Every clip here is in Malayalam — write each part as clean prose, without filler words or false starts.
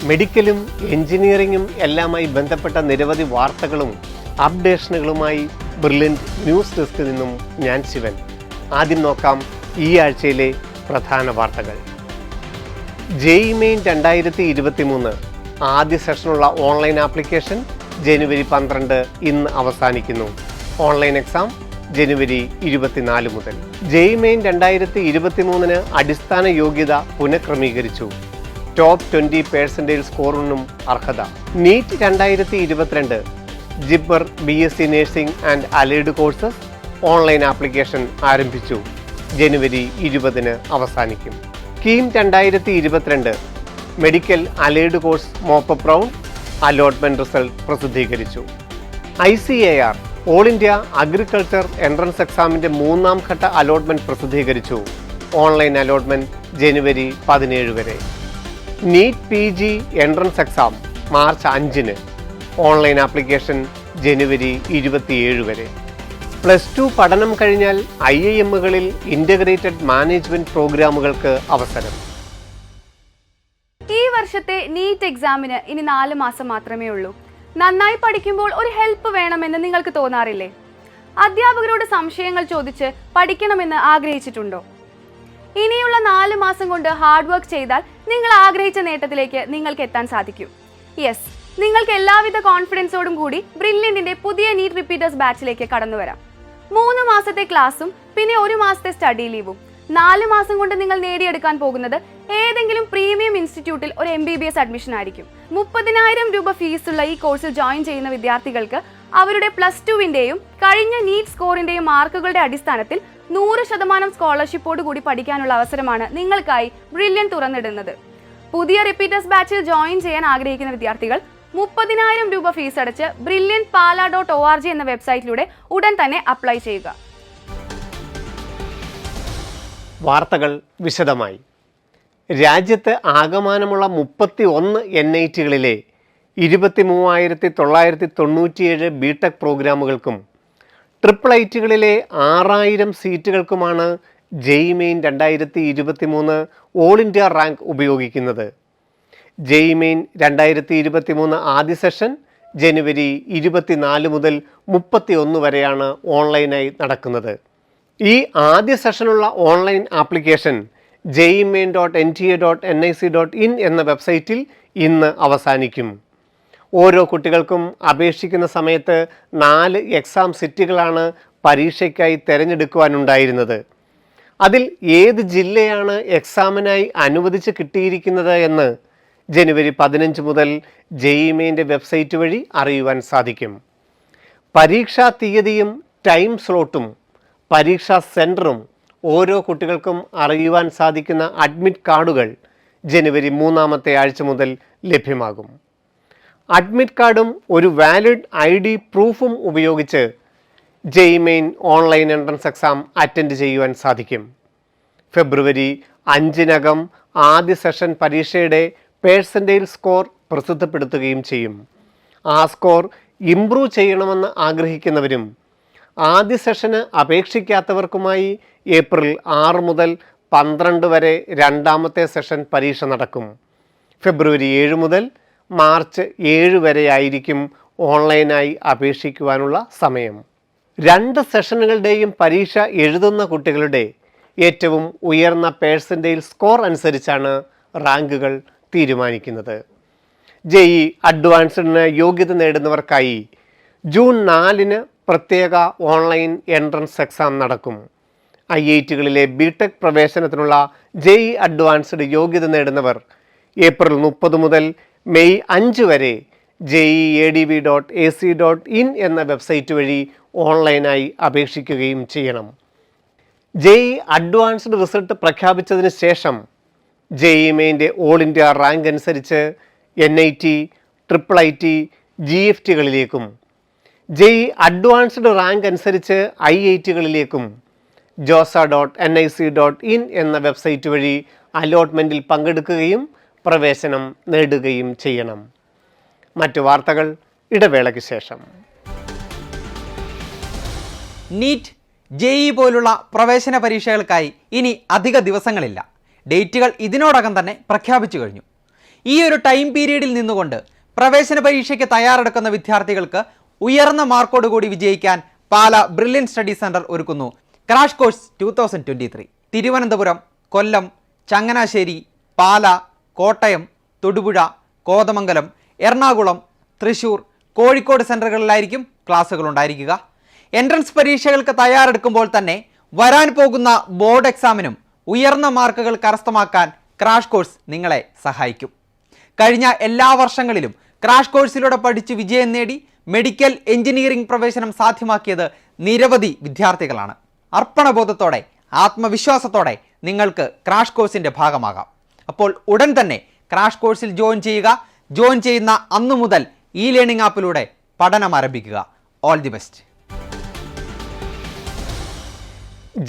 മെഡിക്കലും എഞ്ചിനീയറിംഗും എല്ലാമായി ബന്ധപ്പെട്ട നിരവധി വാർത്തകളും അപ്ഡേഷനുകളുമായി ബ്രില്യൻറ്റ് ന്യൂസ് ഡെസ്കിൽ നിന്നും ഞാൻ ശിവൻ. ആദ്യം നോക്കാം ഈ ആഴ്ചയിലെ പ്രധാന വാർത്തകൾ. ജെഇഇ മെയിൻ 2023 ആദ്യ സെഷനുള്ള ഓൺലൈൻ ആപ്ലിക്കേഷൻ ജനുവരി 12 ഇന്ന് അവസാനിക്കുന്നു. ഓൺലൈൻ എക്സാം ജനുവരി 24 മുതൽ. ജെഇഇ മെയിൻ 2023 അടിസ്ഥാന യോഗ്യത പുനഃക്രമീകരിച്ചു. ടോപ്പ് 20% സ്കോറിനും അർഹത. നീറ്റ് 2022 ജിബ്ബർ BSc nursing and allied courses online application ആരംഭിച്ചു. ജനുവരി 20 അവസാനിക്കും. KEAM 2022 medical allied course mop up round allotment result പ്രസിദ്ധീകരിച്ചു. ICAR all India agriculture entrance എക്സാമിന്റെ 3ാം ഘട്ട അലോട്ട്മെന്റ് പ്രസിദ്ധീകരിച്ചു. ഓൺലൈൻ അലോട്ട്മെന്റ് ജനുവരി 17 വരെ. NEET PG entrance exam March 5 online application ജനുവരി 27 വരെ. +2 പഠനം കഴിഞ്ഞാൽ IIM-കളിൽ ഇൻ്റഗ്രേറ്റഡ് മാനേജ്മെന്റ് പ്രോഗ്രാമുകൾക്ക് അവസരം. ഈ വർഷത്തെ നീറ്റ് എക്സാമിന് ഇനി 4 മാസം മാത്രമേ ഉള്ളൂ. നന്നായി പഠിക്കുമ്പോൾ ഒരു ഹെൽപ്പ് വേണമെന്ന് നിങ്ങൾക്ക് തോന്നാറില്ലേ? അധ്യാപകരോട് സംശയങ്ങൾ ചോദിച്ച് പഠിക്കണമെന്ന് ആഗ്രഹിച്ചിട്ടുണ്ടോ? ഇനിയുള്ള 4 മാസം കൊണ്ട് ഹാർഡ് വർക്ക് ചെയ്താൽ നിങ്ങൾ ആഗ്രഹിച്ച നേട്ടത്തിലേക്ക് നിങ്ങൾക്ക് എത്താൻ സാധിക്കും. യെസ്, നിങ്ങൾക്ക് എല്ലാവിധ കോൺഫിഡൻസോടും കൂടി ബ്രില്യന്റിന്റെ പുതിയ നീറ്റ് റിപ്പീറ്റേഴ്സ് ബാച്ചിലേക്ക് കടന്നു വരാം. 3 മാസത്തെ ക്ലാസും പിന്നെ 1 മാസത്തെ സ്റ്റഡി ലീവും. 4 മാസം കൊണ്ട് നിങ്ങൾ നേടിയെടുക്കാൻ പോകുന്നത് ഏതെങ്കിലും പ്രീമിയം ഇൻസ്റ്റിറ്റ്യൂട്ടിൽ ഒരു MBBS അഡ്മിഷൻ ആയിരിക്കും. 30,000 രൂപ ഫീസുള്ള ഈ കോഴ്സിൽ ജോയിൻ ചെയ്യുന്ന വിദ്യാർത്ഥികൾക്ക് അവരുടെ +2-ന്റെയും കഴിഞ്ഞ നീറ്റ് സ്കോറിന്റെയും മാർക്കുകളുടെ അടിസ്ഥാനത്തിൽ 100% സ്കോളർഷിപ്പോട് കൂടി പഠിക്കാനുള്ള അവസരമാണ് നിങ്ങൾക്കായി ബ്രില്യന്റ് തുറന്നിടുന്നത്. പുതിയ റിപ്പീറ്റേഴ്സ് ബാച്ചിൽ ജോയിൻ ചെയ്യാൻ ആഗ്രഹിക്കുന്ന വിദ്യാർത്ഥികൾ 30,000 രൂപ ഫീസ് അടച്ച് brilliantpala.org എന്ന വെബ്സൈറ്റിലൂടെ ഉടൻ തന്നെ അപ്ലൈ ചെയ്യുക. വാർത്തകൾ വിശദമായി. രാജ്യത്ത് ആകമാനമുള്ള 31 NIT-കളിലെ 23,997 ബിടെക് പ്രോഗ്രാമുകൾക്കും IIIT-കളിലെ 6,000 സീറ്റുകൾക്കുമാണ് JEE main 2023 all India rank ഉപയോഗിക്കുന്നത്. ജെഇഇ മെയിൻ 2023 ആദ്യ സെഷൻ ജനുവരി 24 മുതൽ 31 വരെയാണ് ഓൺലൈനായി നടക്കുന്നത്. ഈ ആദ്യ സെഷനുള്ള ഓൺലൈൻ ആപ്ലിക്കേഷൻ jeimain.nta.nic.in എന്ന വെബ്സൈറ്റിൽ ഇന്ന് അവസാനിക്കും. ഓരോ കുട്ടികൾക്കും അപേക്ഷിക്കുന്ന സമയത്ത് 4 എക്സാം സെറ്റുകളാണ് പരീക്ഷയ്ക്കായി തിരഞ്ഞെടുക്കുവാനുണ്ടായിരുന്നത്. അതിൽ ഏത് ജില്ലയാണ് എക്സാമിനായി അനുവദിച്ച് കിട്ടിയിരിക്കുന്നത് എന്ന് ജനുവരി 15 മുതൽ ജെഇഇ മെയിൻ്റെ വെബ്സൈറ്റ് വഴി അറിയുവാൻ സാധിക്കും. പരീക്ഷാ തീയതിയും ടൈം സ്ലോട്ടും പരീക്ഷാ സെൻറ്ററും ഓരോ കുട്ടികൾക്കും അറിയുവാൻ സാധിക്കുന്ന അഡ്മിറ്റ് കാർഡുകൾ ജനുവരി 3ാമത്തെ ആഴ്ച മുതൽ ലഭ്യമാകും. അഡ്മിറ്റ് കാർഡും ഒരു വാലിഡ് ID പ്രൂഫും ഉപയോഗിച്ച് JEE main online entrance exam attend ചെയ്യുവാൻ സാധിക്കും. ഫെബ്രുവരി 5-നകം ആദ്യ സെഷൻ പരീക്ഷയുടെ പേഴ്സൻറ്റേജ് സ്കോർ പ്രസിദ്ധപ്പെടുത്തുകയും ചെയ്യും. ആ സ്കോർ ഇംപ്രൂവ് ചെയ്യണമെന്ന് ആഗ്രഹിക്കുന്നവരും ആദ്യ സെഷന് അപേക്ഷിക്കാത്തവർക്കുമായി ഏപ്രിൽ 6 മുതൽ 12 വരെ 2ാമത്തെ സെഷൻ പരീക്ഷ നടക്കും. ഫെബ്രുവരി 7 മുതൽ മാർച്ച് 7 വരെ ആയിരിക്കും ഓൺലൈനായി അപേക്ഷിക്കുവാനുള്ള സമയം. 2 സെഷനുകളുടെയും പരീക്ഷ എഴുതുന്ന കുട്ടികളുടെ ഏറ്റവും ഉയർന്ന പേഴ്സൻറ്റേജ് സ്കോർ അനുസരിച്ചാണ് റാങ്കുകൾ തീരുമാനിക്കുന്നത്. ജെഇഇ അഡ്വാൻസ്ഡിന് യോഗ്യത നേടുന്നവർക്കായി ജൂൺ 4 പ്രത്യേക ഓൺലൈൻ എൻട്രൻസ് എക്സാം നടക്കും. IIT-കളിലെ ബിടെക് പ്രവേശനത്തിനുള്ള ജെഇഇ അഡ്വാൻസ്ഡ് യോഗ്യത നേടുന്നവർ ഏപ്രിൽ 30 മുതൽ മെയ് 5 വരെ jeiadv.ac.in എന്ന വെബ്സൈറ്റ് വഴി ഓൺലൈനായി അപേക്ഷിക്കുകയും ചെയ്യണം. ജെഇഇ അഡ്വാൻസ്ഡ് റിസൾട്ട് പ്രഖ്യാപിച്ചതിന് ശേഷം ജെഇഇ മെയിൻ്റെ ഓൾ ഇന്ത്യ റാങ്ക് അനുസരിച്ച് NIT, IIIT, GFT-കളിലേക്കും ജെഇഇ അഡ്വാൻസ്ഡ് റാങ്ക് അനുസരിച്ച് IIT-കളിലേക്കും josa.nic.in എന്ന വെബ്സൈറ്റ് വഴി അലോട്ട്മെൻറ്റിൽ പങ്കെടുക്കുകയും പ്രവേശനം നേടുകയും ചെയ്യണം. മറ്റു വാർത്തകൾ ഇടവേളയ്ക്ക് ശേഷം. നീറ്റ്, ജെഇഇ പോലുള്ള പ്രവേശന പരീക്ഷകൾക്കായി ഇനി അധിക ദിവസങ്ങളില്ല. ഡേറ്റുകൾ ഇതിനോടകം തന്നെ പ്രഖ്യാപിച്ചു കഴിഞ്ഞു. ഈ ഒരു ടൈം പീരീഡിൽ നിന്നുകൊണ്ട് പ്രവേശന പരീക്ഷയ്ക്ക് തയ്യാറെടുക്കുന്ന വിദ്യാർത്ഥികൾക്ക് ഉയർന്ന മാർക്കോടുകൂടി വിജയിക്കാൻ പാല ബ്രില്യൻ സ്റ്റഡി സെന്റർ ഒരുക്കുന്നു ക്രാഷ് കോഴ്സ് 2023. തിരുവനന്തപുരം, കൊല്ലം, ചങ്ങനാശ്ശേരി, പാല, കോട്ടയം, തൊടുപുഴ, കോതമംഗലം, എറണാകുളം, തൃശൂർ, കോഴിക്കോട് സെന്ററുകളിലായിരിക്കും ക്ലാസുകൾ ഉണ്ടായിരിക്കുക. എൻട്രൻസ് പരീക്ഷകൾക്ക് തയ്യാറെടുക്കുമ്പോൾ തന്നെ വരാൻ പോകുന്ന ബോർഡ് എക്സാമിനും ഉയർന്ന മാർക്കുകൾ കരസ്ഥമാക്കാൻ ക്രാഷ് കോഴ്സ് നിങ്ങളെ സഹായിക്കും. കഴിഞ്ഞ എല്ലാ വർഷങ്ങളിലും ക്രാഷ് കോഴ്സിലൂടെ പഠിച്ച് വിജയം നേടി മെഡിക്കൽ എഞ്ചിനീയറിംഗ് പ്രവേശനം സാധ്യമാക്കിയത് നിരവധി വിദ്യാർത്ഥികളാണ്. അർപ്പണബോധത്തോടെ, ആത്മവിശ്വാസത്തോടെ നിങ്ങൾക്ക് ക്രാഷ് കോഴ്സിൻ്റെ ഭാഗമാകാം. അപ്പോൾ ഉടൻ തന്നെ ക്രാഷ് കോഴ്സിൽ ജോയിൻ ചെയ്യുക. ജോയിൻ ചെയ്യുന്ന അന്നു മുതൽ ഇ ലേണിംഗ് ആപ്പിലൂടെ പഠനം ആരംഭിക്കുക. All the best.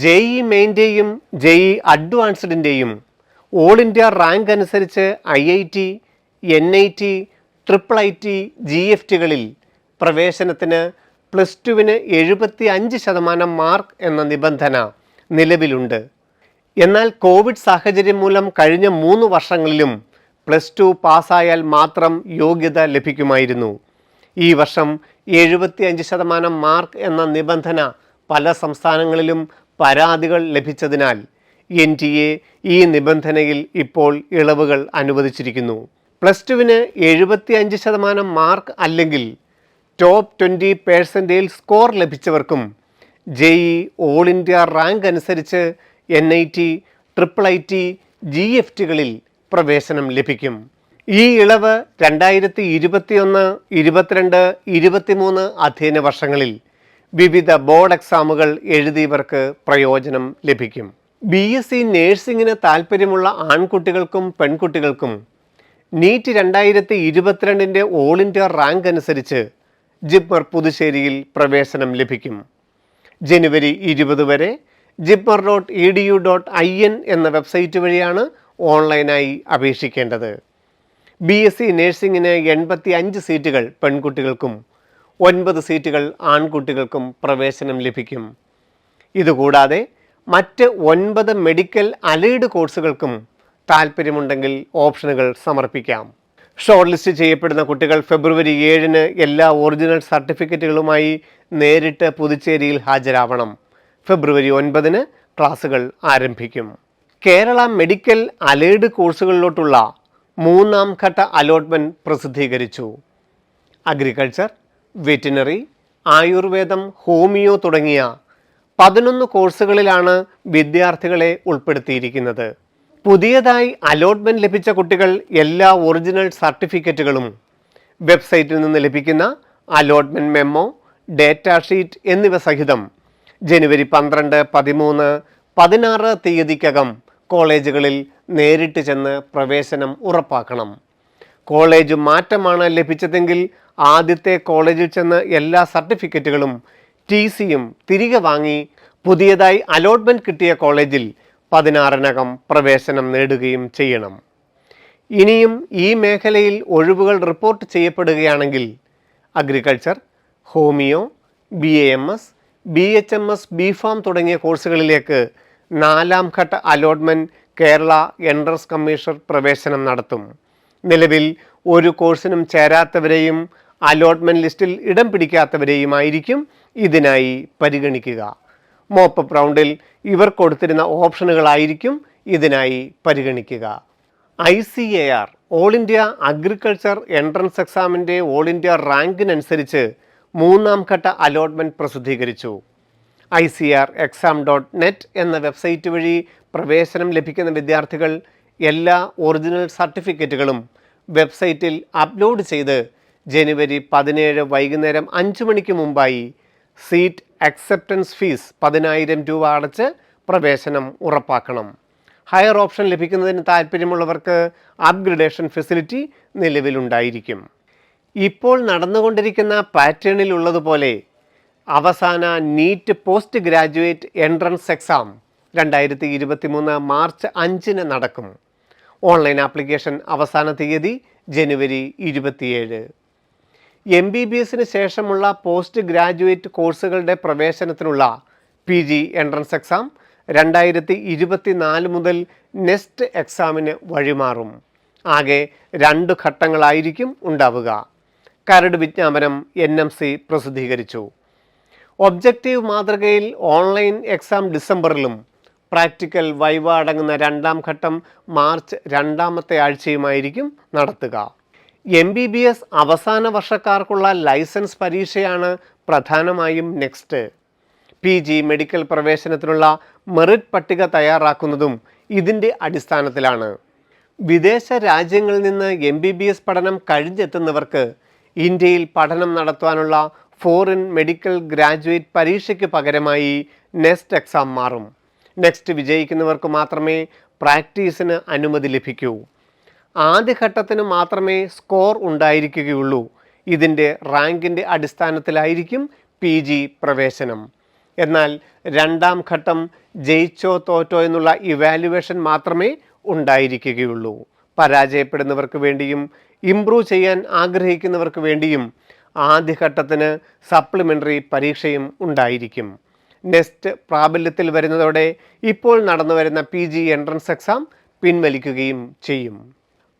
JEE മെയിൻ്റെയും JEE അഡ്വാൻസ്ഡിൻ്റെയും ഓൾ ഇന്ത്യ റാങ്ക് അനുസരിച്ച് IIT, NIT, IIIT, GFTകളിൽ പ്രവേശനത്തിന് +2 75% മാർക്ക് എന്ന നിബന്ധന നിലവിലുണ്ട്. എന്നാൽ കോവിഡ് സാഹചര്യം മൂലം കഴിഞ്ഞ 3 വർഷങ്ങളിലും +2 പാസ്സായാൽ മാത്രം യോഗ്യത ലഭിക്കുമായിരുന്നു. ഈ വർഷം 75% മാർക്ക് എന്ന നിബന്ധന പല സംസ്ഥാനങ്ങളിലും പരാതികൾ ലഭിച്ചതിനാൽ NTA ഈ നിബന്ധനയിൽ ഇപ്പോൾ ഇളവുകൾ അനുവദിച്ചിരിക്കുന്നു. +2 75% മാർക്ക് അല്ലെങ്കിൽ ടോപ്പ് 20% സ്കോർ ലഭിച്ചവർക്കും JEE ഓൾ ഇന്ത്യ റാങ്ക് അനുസരിച്ച് NIT, IIIT, GFTകളിൽ പ്രവേശനം ലഭിക്കും. ഈ ഇളവ് 2021, 22, 23 അധ്യയന വർഷങ്ങളിൽ വിവിധ ബോർഡ് എക്സാമുകൾ എഴുതിയവർക്ക് പ്രയോജനം ലഭിക്കും. BSc നേഴ്സിംഗിന് താൽപ്പര്യമുള്ള ആൺകുട്ടികൾക്കും പെൺകുട്ടികൾക്കും നീറ്റ് 2022 ഓൾ ഇന്ത്യ റാങ്ക് അനുസരിച്ച് ജിപ്മർ പുതുശ്ശേരിയിൽ പ്രവേശനം ലഭിക്കും. ജനുവരി 20 വരെ jipmer.edu.in എന്ന വെബ്സൈറ്റ് വഴിയാണ് ഓൺലൈനായി അപേക്ഷിക്കേണ്ടത്. BSc നേഴ്സിംഗിന് 85 സീറ്റുകൾ പെൺകുട്ടികൾക്കും 9 സീറ്റുകൾ ആൺകുട്ടികൾക്കും പ്രവേശനം ലഭിക്കും. ഇതുകൂടാതെ മറ്റ് 9 മെഡിക്കൽ അലൈഡ് കോഴ്സുകൾക്കും താൽപ്പര്യമുണ്ടെങ്കിൽ ഓപ്ഷനുകൾ സമർപ്പിക്കാം. ഷോർട്ട് ലിസ്റ്റ് ചെയ്യപ്പെടുന്ന കുട്ടികൾ ഫെബ്രുവരി 7 എല്ലാ ഒറിജിനൽ സർട്ടിഫിക്കറ്റുകളുമായി നേരിട്ട് പുതുച്ചേരിയിൽ ഹാജരാവണം. ഫെബ്രുവരി 9 ക്ലാസുകൾ ആരംഭിക്കും. കേരള മെഡിക്കൽ അലൈഡ് കോഴ്സുകളിലോട്ടുള്ള 3ാം ഘട്ട അലോട്ട്മെൻറ്റ് പ്രസിദ്ധീകരിച്ചു. അഗ്രികൾച്ചർ, വെറ്റിനറി, ആയുർവേദം, ഹോമിയോ തുടങ്ങിയ 11 കോഴ്സുകളിലാണ് വിദ്യാർത്ഥികളെ ഉൾപ്പെടുത്തിയിരിക്കുന്നത്. പുതിയതായി അലോട്ട്മെൻറ്റ് ലഭിച്ച കുട്ടികൾ എല്ലാ ഒറിജിനൽ സർട്ടിഫിക്കറ്റുകളും വെബ്സൈറ്റിൽ നിന്ന് ലഭിക്കുന്ന അലോട്ട്മെൻറ്റ് മെമ്മോ, ഡേറ്റ ഷീറ്റ് എന്നിവ സഹിതം ജനുവരി 12, 13, 16 തീയതിക്കകം കോളേജുകളിൽ നേരിട്ട് ചെന്ന് പ്രവേശനം ഉറപ്പാക്കണം. കോളേജ് മാറ്റമാണ് ലഭിച്ചതെങ്കിൽ ആദ്യത്തെ കോളേജിൽ ചെന്ന് എല്ലാ സർട്ടിഫിക്കറ്റുകളും TCയും തിരികെ വാങ്ങി പുതിയതായി അലോട്ട്മെൻറ്റ് കിട്ടിയ കോളേജിൽ 16-നകം പ്രവേശനം നേടുകയും ചെയ്യണം. ഇനിയും ഈ മേഖലയിൽ ഒഴിവുകൾ റിപ്പോർട്ട് ചെയ്യപ്പെടുകയാണെങ്കിൽ agriculture, homeo, BAMS, BHMS, BPharm തുടങ്ങിയ കോഴ്സുകളിലേക്ക് 4ാം ഘട്ട അലോട്ട്മെൻറ്റ് കേരള എൻട്രൻസ് കമ്മീഷൻ പ്രവേശനം നടത്തും. നിലവിൽ ഒരു കോഴ്സിനും ചേരാത്തവരെയും അലോട്ട്മെൻറ്റ് ലിസ്റ്റിൽ ഇടം പിടിക്കാത്തവരെയുമായിരിക്കും ഇതിനായി പരിഗണിക്കുക. മോപ്പപ്പ് റൗണ്ടിൽ ഇവർ കൊടുത്തിരുന്ന ഓപ്ഷനുകളായിരിക്കും ഇതിനായി പരിഗണിക്കുക. ICAR all India agriculture entrance എക്സാമിൻ്റെ ഓൾ ഇന്ത്യ റാങ്കിനനുസരിച്ച് 3ാം ഘട്ട അലോട്ട്മെൻറ്റ് പ്രസിദ്ധീകരിച്ചു. ICAR.exam.net എന്ന വെബ്സൈറ്റ് വഴി പ്രവേശനം ലഭിക്കുന്ന വിദ്യാർത്ഥികൾ എല്ലാ ഒറിജിനൽ സർട്ടിഫിക്കറ്റുകളും വെബ്സൈറ്റിൽ അപ്ലോഡ് ചെയ്ത് ജനുവരി 17 വൈകുന്നേരം 5 മണിക്ക് മുമ്പായി സീറ്റ് അക്സെപ്റ്റൻസ് ഫീസ് 10,000 രൂപ അടച്ച് പ്രവേശനം ഉറപ്പാക്കണം. ഹയർ ഓപ്ഷൻ ലഭിക്കുന്നതിന് താൽപ്പര്യമുള്ളവർക്ക് അപ്ഗ്രഡേഷൻ ഫെസിലിറ്റി നിലവിലുണ്ടായിരിക്കും. ഇപ്പോൾ നടന്നുകൊണ്ടിരിക്കുന്ന പാറ്റേണിലുള്ളതുപോലെ അവസാന NEET post graduate entrance exam 2023 March 5 നടക്കും. ഓൺലൈൻ ആപ്ലിക്കേഷൻ അവസാന തീയതി ജനുവരി 27. MBBSന് ശേഷമുള്ള പോസ്റ്റ് ഗ്രാജുവേറ്റ് കോഴ്സുകളുടെ പ്രവേശനത്തിനുള്ള PG എൻട്രൻസ് എക്സാം 2024 മുതൽ നെക്സ്റ്റ് എക്സാമിന് വഴിമാറും. ആകെ 2 ഘട്ടങ്ങളായിരിക്കും ഉണ്ടാവുക. കരട് വിജ്ഞാപനം NMC പ്രസിദ്ധീകരിച്ചു. ഒബ്ജക്റ്റീവ് മാതൃകയിൽ ഓൺലൈൻ എക്സാം ഡിസംബറിലും പ്രാക്ടിക്കൽ വൈവ അടങ്ങുന്ന 2ാം ഘട്ടം മാർച്ച് 2ാമത്തെ ആഴ്ചയുമായിരിക്കും നടത്തുക. MBBS അവസാന വർഷക്കാർക്കുള്ള ലൈസൻസ് പരീക്ഷയാണ് പ്രധാനമായും നെക്സ്റ്റ്. PG മെഡിക്കൽ പ്രവേശനത്തിനുള്ള മെറിറ്റ് പട്ടിക തയ്യാറാക്കുന്നതും ഇതിൻ്റെ അടിസ്ഥാനത്തിലാണ്. വിദേശ രാജ്യങ്ങളിൽ നിന്ന് MBBS പഠനം കഴിഞ്ഞെത്തുന്നവർക്ക് ഇന്ത്യയിൽ പഠനം നടത്തുവാനുള്ള ഫോറിൻ മെഡിക്കൽ ഗ്രാജുവേറ്റ് പരീക്ഷയ്ക്ക് പകരമായി നെക്സ്റ്റ് എക്സാം മാറും. നെക്സ്റ്റ് വിജയിക്കുന്നവർക്ക് മാത്രമേ പ്രാക്ടീസിന് അനുമതി ലഭിക്കൂ. ആദ്യഘട്ടത്തിന് മാത്രമേ സ്കോർ ഉണ്ടായിരിക്കുകയുള്ളൂ. ഇതിൻ്റെ റാങ്കിൻ്റെ അടിസ്ഥാനത്തിലായിരിക്കും PG പ്രവേശനം. എന്നാൽ 2ാം ഘട്ടം ജയിച്ചോ തോറ്റോ എന്നുള്ള ഇവാലുവേഷൻ മാത്രമേ ഉണ്ടായിരിക്കുകയുള്ളൂ. പരാജയപ്പെടുന്നവർക്ക് വേണ്ടിയും ഇംപ്രൂവ് ചെയ്യാൻ ആഗ്രഹിക്കുന്നവർക്ക് വേണ്ടിയും ആദ്യഘട്ടത്തിന് സപ്ലിമെൻ്ററി പരീക്ഷയും ഉണ്ടായിരിക്കും. നെക്സ്റ്റ് പ്രാബല്യത്തിൽ വരുന്നതോടെ ഇപ്പോൾ നടന്നു വരുന്ന PG എൻട്രൻസ് എക്സാം പിൻവലിക്കുകയും ചെയ്യും.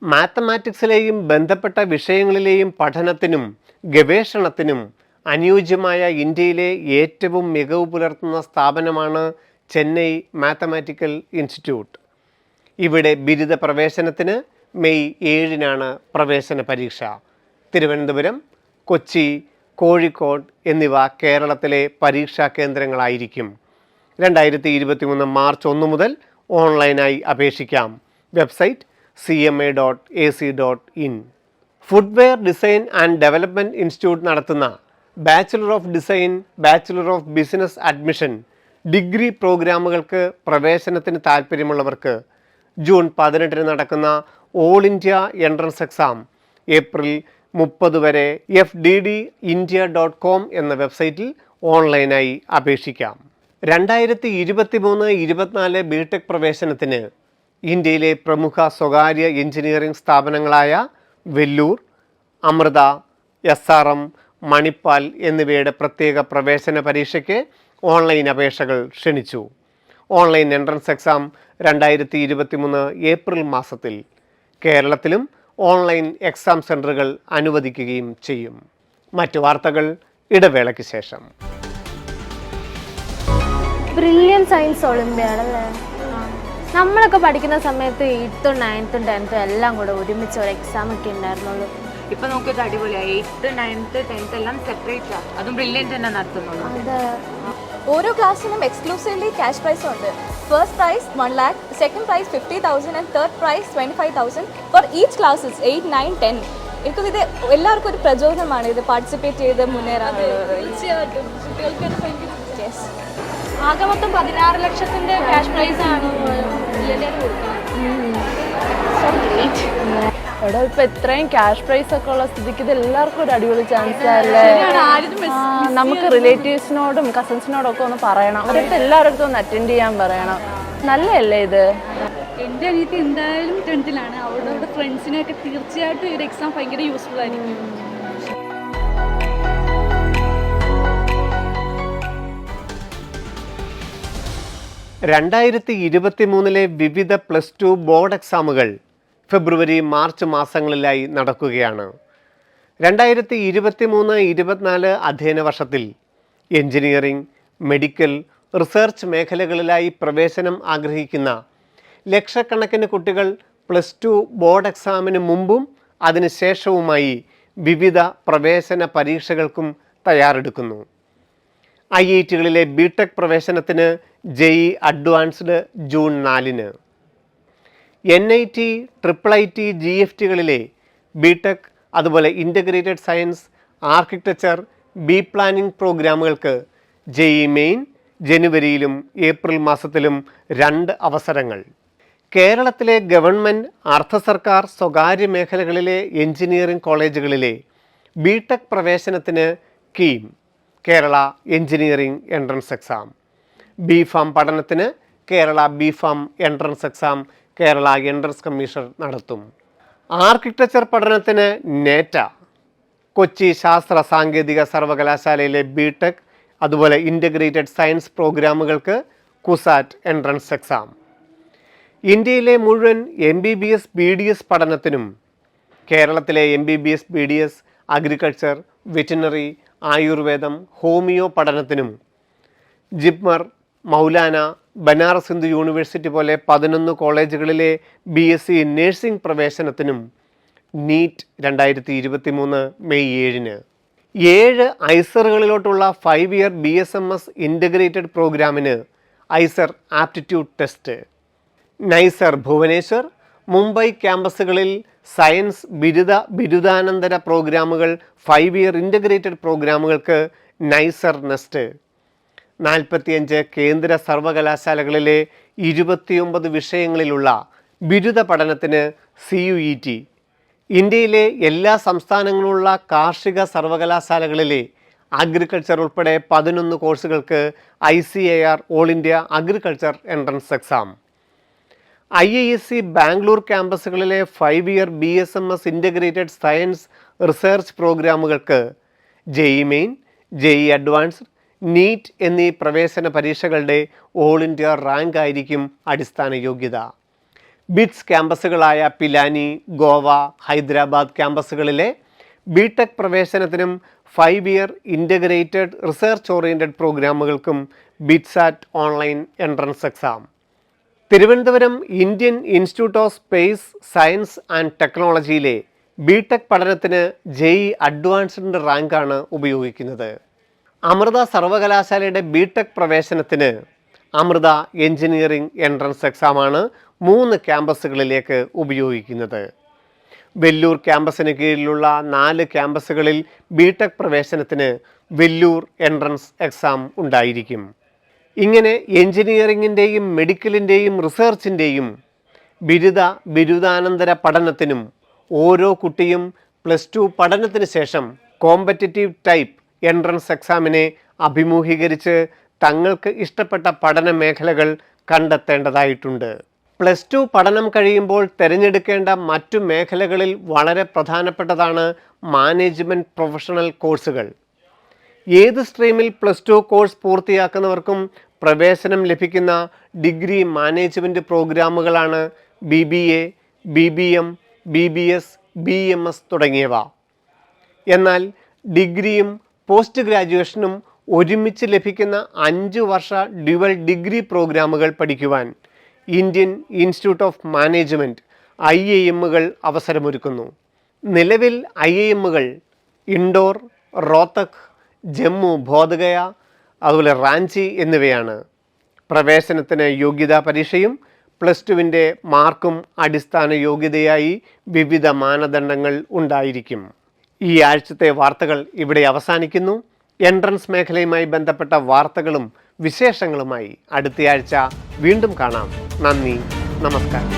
മാത്തമാറ്റിക്സിലെയും ബന്ധപ്പെട്ട വിഷയങ്ങളിലെയും പഠനത്തിനും ഗവേഷണത്തിനും അനുയോജ്യമായ ഇന്ത്യയിലെ ഏറ്റവും മികവ് പുലർത്തുന്ന സ്ഥാപനമാണ് ചെന്നൈ മാത്തമാറ്റിക്കൽ ഇൻസ്റ്റിറ്റ്യൂട്ട്. ഇവിടെ ബിരുദ പ്രവേശനത്തിന് മെയ് 7-നാണ് പ്രവേശന പരീക്ഷ. തിരുവനന്തപുരം, കൊച്ചി, കോഴിക്കോട് എന്നിവ കേരളത്തിലെ പരീക്ഷാ കേന്ദ്രങ്ങളായിരിക്കും. 2023 മാർച്ച് 1 മുതൽ ഓൺലൈനായി അപേക്ഷിക്കാം. Website cma.ac.in. Footwear design and development institute നടത്തുന്ന bachelor of design, bachelor of business admission, degree പ്രോഗ്രാമുകൾക്ക് പ്രവേശനത്തിന് താൽപ്പര്യമുള്ളവർക്ക് ജൂൺ 18-ന് നടക്കുന്ന all India entrance exam April 30 വരെ fddindia.com എന്ന വെബ്സൈറ്റിൽ ഓൺലൈനായി അപേക്ഷിക്കാം. 2023-24 ബിടെക് പ്രവേശനത്തിന് ഇന്ത്യയിലെ പ്രമുഖ സ്വകാര്യ എഞ്ചിനീയറിംഗ് സ്ഥാപനങ്ങളായ വെല്ലൂർ, അമൃത, SRM, മണിപ്പാൽ എന്നിവയുടെ പ്രത്യേക പ്രവേശന പരീക്ഷയ്ക്ക് ഓൺലൈൻ അപേക്ഷകൾ ക്ഷണിച്ചു. ഓൺലൈൻ എൻട്രൻസ് എക്സാം 2023 ഏപ്രിൽ മാസത്തിൽ. കേരളത്തിലും ഓൺലൈൻ എക്സാം സെൻറ്ററുകൾ അനുവദിക്കുകയും ചെയ്യും. മറ്റു വാർത്തകൾ ഇടവേളയ്ക്ക് ശേഷം. ബ്രില്യൻ സയൻസ് ഒളിമ്പ്യാഡല്ലേ? നമ്മളൊക്കെ പഠിക്കുന്ന സമയത്ത് 8th, 9th, 10th എല്ലാം കൂടെ ഒരുമിച്ച് ഒരു എക്സാം ഒക്കെ ഉണ്ടായിരുന്നുള്ളൂ. ഇപ്പൊ നോക്കിയത് അടിപൊളിയായി. 8th, 9th, 10th എല്ലാം സെപ്പറേറ്റ് ആണ്. അതും ബ്രില്യൻറ്റ് തന്നെ നടത്തുന്നുള്ളൂ. ഓരോ ക്ലാസ്സിനും എക്സ്ക്ലൂസീവ്ലി ക്യാഷ് പ്രൈസ് ഉണ്ട്. First prize 1 lakh, second prize 50,000 and third prize 25,000 for each classes 8, 9, 10. എനിക്കത് ഇത് എല്ലാവർക്കും ഒരു പ്രചോദനമാണ് ഇത് പാർട്ടിസിപ്പേറ്റ് ചെയ്ത് മുന്നേറാനുള്ളത്. ആകെ മൊത്തം 16 ലക്ഷത്തിന്റെ ക്യാഷ് പ്രൈസ് ആണ്. എടാ ഇപ്പൊ ഇത്രയും ക്യാഷ് പ്രൈസ് ഒക്കെ ഉള്ള സ്ഥിതിക്ക് ഇത് എല്ലാവർക്കും ഒരു അടിപൊളി ചാൻസ് അല്ലേ? നമുക്ക് റിലേറ്റീവ്സിനോടും കസിൻസിനോടും ഒക്കെ ഒന്ന് പറയണം. അവരടുത്ത് എല്ലാവരുടെ ഒന്ന് അറ്റൻഡ് ചെയ്യാൻ പറയണം. നല്ലതല്ലേ ഇത്? എൻ്റെ അനിയത്തി എന്തായാലും 10th-ലാണ്. അവരുടെ ഫ്രണ്ട്സിനൊക്കെ തീർച്ചയായിട്ടും ഈ ഒരു എക്സാം ഭയങ്കര യൂസ്ഫുൾ ആയിരിക്കും. ലെ വിവിധ +2 ബോർഡ് എക്സാമുകൾ ഫെബ്രുവരി, മാർച്ച് മാസങ്ങളിലായി നടക്കുകയാണ്. 2023-24 അധ്യയന വർഷത്തിൽ എഞ്ചിനീയറിംഗ്, മെഡിക്കൽ, റിസർച്ച് മേഖലകളിലായി പ്രവേശനം ആഗ്രഹിക്കുന്ന ലക്ഷക്കണക്കിന് കുട്ടികൾ +2 ബോർഡ് എക്സാമിന് മുമ്പും അതിനുശേഷവുമായി വിവിധ പ്രവേശന പരീക്ഷകൾക്കും തയ്യാറെടുക്കുന്നു. IIT-കളിലെ ബിടെക് പ്രവേശനത്തിന് JEE അഡ്വാൻസ്ഡ് ജൂൺ 4-ന്, NIT, IIIT, GFT-കളിലെ ബിടെക്, അതുപോലെ ഇൻ്റഗ്രേറ്റഡ് സയൻസ്, ആർക്കിടെക്ചർ, പ്ലാനിംഗ് പ്രോഗ്രാമുകൾക്ക് JEE മെയിൻ ജനുവരിയിലും ഏപ്രിൽ മാസത്തിലും 2 അവസരങ്ങൾ. കേരളത്തിലെ ഗവൺമെൻറ്, അർദ്ധ സർക്കാർ, സ്വകാര്യ മേഖലകളിലെ എഞ്ചിനീയറിംഗ് കോളേജുകളിലെ ബിടെക് പ്രവേശനത്തിന് KEAM, Kerala engineering entrance exam. BPharm പഠനത്തിന് Kerala BPharm entrance exam Kerala entrance commission നടത്തും. ആർക്കിടെക്ചർ പഠനത്തിന് നേറ്റ, കൊച്ചി ശാസ്ത്ര സാങ്കേതിക സർവകലാശാലയിലെ ബിടെക്, അതുപോലെ ഇൻ്റഗ്രേറ്റഡ് സയൻസ് പ്രോഗ്രാമുകൾക്ക് കുസാറ്റ് എൻട്രൻസ് എക്സാം. ഇന്ത്യയിലെ മുഴുവൻ MBBS BDS പഠനത്തിനും കേരളത്തിലെ MBBS BDS അഗ്രികൾച്ചർ, വെറ്റിനറി, ആയുർവേദം, ഹോമിയോ പഠനത്തിനും ജിപ്മർ, മൗലാന, ബനാറസ് ഹിന്ദു യൂണിവേഴ്സിറ്റി പോലെ 11 കോളേജുകളിലെ BSc നഴ്സിംഗ് പ്രവേശനത്തിനും നീറ്റ് 2023 മെയ് 7-ന് 7 ഐസറുകളിലോട്ടുള്ള 5 ഇയർ BSMS ഇൻ്റഗ്രേറ്റഡ് പ്രോഗ്രാമിന് IISER aptitude test. NISER Bhubaneswar, Mumbai ക്യാമ്പസുകളിൽ സയൻസ് ബിരുദാനന്തര പ്രോഗ്രാമുകൾ 5 ഇയർ ഇൻ്റഗ്രേറ്റഡ് പ്രോഗ്രാമുകൾക്ക് നൈസർ നെസ്റ്റ്. 45 കേന്ദ്ര സർവകലാശാലകളിലെ 29 വിഷയങ്ങളിലുള്ള ബിരുദ പഠനത്തിന് CUET. ഇന്ത്യയിലെ എല്ലാ സംസ്ഥാനങ്ങളിലുള്ള കാർഷിക സർവകലാശാലകളിലെ അഗ്രികൾച്ചർ ഉൾപ്പെടെ 11 കോഴ്സുകൾക്ക് ICAR all India agriculture entrance exam. IISc Bangalore ക്യാമ്പസുകളിലെ 5 year BSMS integrated science research പ്രോഗ്രാമുകൾക്ക് JEE main, JEE advanced, NEET എന്നീ പ്രവേശന പരീക്ഷകളുടെ ഓൾ ഇന്ത്യ റാങ്ക് ആയിരിക്കും അടിസ്ഥാന യോഗ്യത. ബിറ്റ്സ് ക്യാമ്പസുകളായ പിലാനി, ഗോവ, ഹൈദരാബാദ് ക്യാമ്പസുകളിലെ BTech പ്രവേശനത്തിനും 5 ഇയർ ഇൻ്റഗ്രേറ്റഡ് റിസർച്ച് ഓറിയൻറ്റഡ് പ്രോഗ്രാമുകൾക്കും BITSAT online entrance exam. Thiruvananthapuram Indian institute of space science and ടെക്നോളജിയിലെ BTech പഠനത്തിന് JEE അഡ്വാൻസ്ഡ് റാങ്കാണ് ഉപയോഗിക്കുന്നത്. അമൃത സർവകലാശാലയുടെ BTech പ്രവേശനത്തിന് അമൃത എഞ്ചിനീയറിംഗ് എൻട്രൻസ് എക്സാമാണ് 3 ക്യാമ്പസുകളിലേക്ക് ഉപയോഗിക്കുന്നത്. വെല്ലൂർ ക്യാമ്പസിന് കീഴിലുള്ള 4 ക്യാമ്പസുകളിൽ BTech പ്രവേശനത്തിന് വെല്ലൂർ എൻട്രൻസ് എക്സാം ഉണ്ടായിരിക്കും. ഇങ്ങനെ എഞ്ചിനീയറിംഗിൻ്റെയും മെഡിക്കലിൻ്റെയും റിസർച്ചിൻ്റെയും ബിരുദാനന്തര പഠനത്തിനും ഓരോ കുട്ടിയും +2 പഠനത്തിന് ശേഷം കോമ്പറ്റിറ്റീവ് ടൈപ്പ് എൻട്രൻസ് എക്സാമിനെ അഭിമുഖീകരിച്ച് തങ്ങൾക്ക് ഇഷ്ടപ്പെട്ട പഠന മേഖലകൾ കണ്ടെത്തേണ്ടതായിട്ടുണ്ട്. +2 പഠനം കഴിയുമ്പോൾ തിരഞ്ഞെടുക്കേണ്ട മറ്റു മേഖലകളിൽ വളരെ പ്രധാനപ്പെട്ടതാണ് മാനേജ്മെൻറ്റ് പ്രൊഫഷണൽ കോഴ്സുകൾ. ഏത് സ്ട്രീമിൽ +2 കോഴ്സ് പൂർത്തിയാക്കുന്നവർക്കും പ്രവേശനം ലഭിക്കുന്ന ഡിഗ്രി മാനേജ്മെൻറ്റ് പ്രോഗ്രാമുകളാണ് BBA, BBM, BBS, BMS തുടങ്ങിയവ. എന്നാൽ ഡിഗ്രിയും പോസ്റ്റ് ഗ്രാജുവേഷനും ഒരുമിച്ച് ലഭിക്കുന്ന 5 വർഷ ഡ്യുവൽ ഡിഗ്രി പ്രോഗ്രാമുകൾ പഠിക്കുവാൻ ഇന്ത്യൻ ഇൻസ്റ്റിറ്റ്യൂട്ട് ഓഫ് മാനേജ്മെൻറ്റ് IIMകൾ അവസരമൊരുക്കുന്നു. നിലവിൽ IIMകൾ ഇൻഡോർ, റോത്തക്, ജമ്മു ബോധഗയ, അതുപോലെ റാഞ്ചി എന്നിവയാണ്. പ്രവേശനത്തിന് യോഗ്യതാ പരീക്ഷയും +2വിൻ്റെ മാർക്കും അടിസ്ഥാന യോഗ്യതയായി വിവിധ മാനദണ്ഡങ്ങൾ ഉണ്ടായിരിക്കും. ഈ ആഴ്ചത്തെ വാർത്തകൾ ഇവിടെ അവസാനിക്കുന്നു. എൻട്രൻസ് മേഖലയുമായി ബന്ധപ്പെട്ട വാർത്തകളും വിശേഷങ്ങളുമായി അടുത്തയാഴ്ച വീണ്ടും കാണാം. നന്ദി, നമസ്കാരം.